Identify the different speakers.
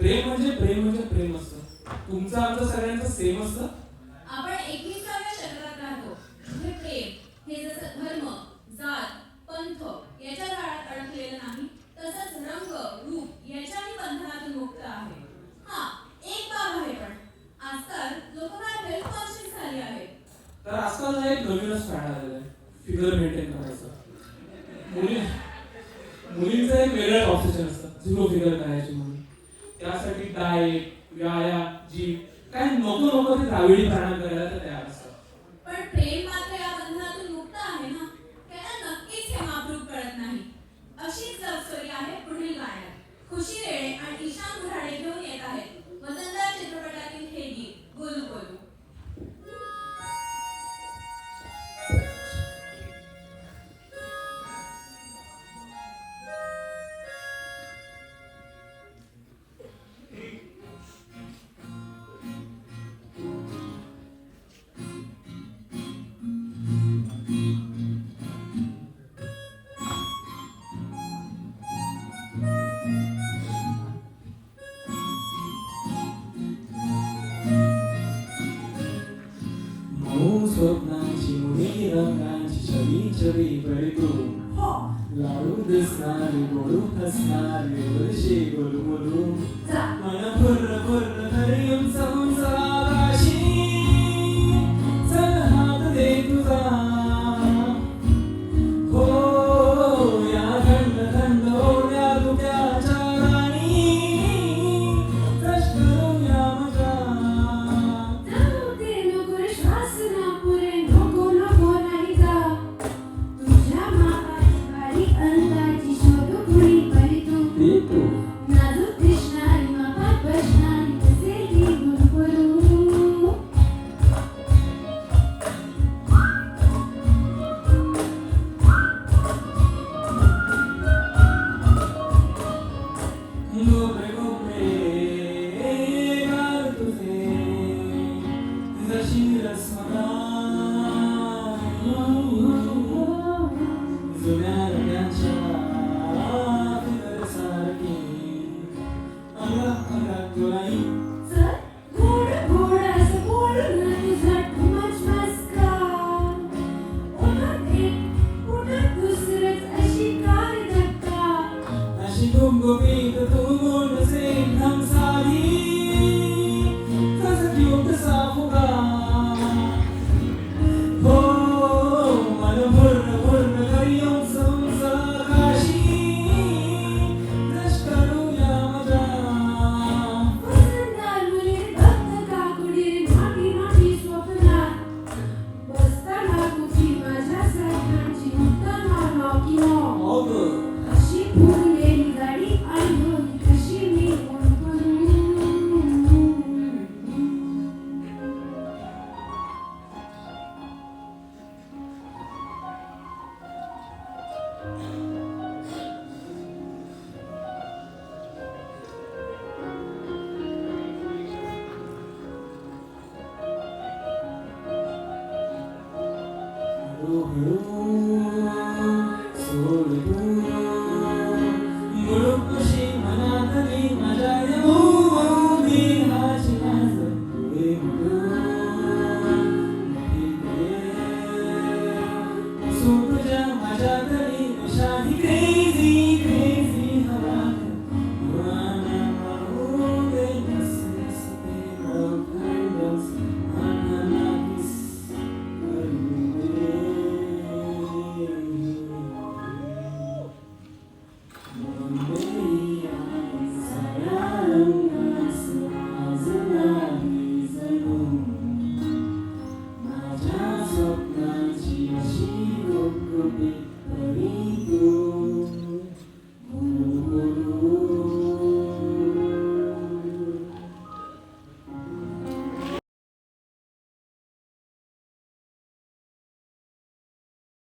Speaker 1: प्रेम म्हणजे प्रेम असतं. तुमचं आमचं सगळ्यांचं सेम असतं.
Speaker 2: आपण 21व्या शतकात राहतो. हे प्रेम हे जसं धर्म, जात, पंथ याच्या जाळ्यात अडकलेलं नाही, तसंच रंग, रूप याच्याही बंधनातून मुक्त आहे. हा, एक बाब आहे पण आजकाल लोक फार हेल्थ कॉन्शियस झाली आहेत.
Speaker 1: तर आजकाल ना एक नवीनच फॅड आलेलं आहे, फिगर मेंटेन करायचं. मुलींचं एक वेगळंच ऑब्सेशन असतं, झिरो फिगर करायची म्हणून. त्यासाठी डाएट, व्यायाम, जिम काय नको नको ते द्राविडी प्राणायाम करायला ते तयार असतात.
Speaker 2: पण प्रेम मात्र या बंधनातून मुक्त आहे ना. त्याला नक्कीच हे मापरूप कळत नाही. अशीच लव्ह स्टोरी आहे पुढील गाण्यात. खुशी रेडे आणि ईशान भराडे घेऊन येत आहेत वतनदार चित्रपटातील हे गीत गोलू गोलू.
Speaker 1: स्वप्नांची मुनी रंगांची छवी छवी पडतो लाडू दिसणारी गोडू हसणारी वर्षी गोलू गोलू मन फुर्र फुर्र हरी उंच उंच आकाशी चल हात दे तुझा हो या थंड थंड होण्या धुक्याच्या राणी कश करूया मजा
Speaker 3: Be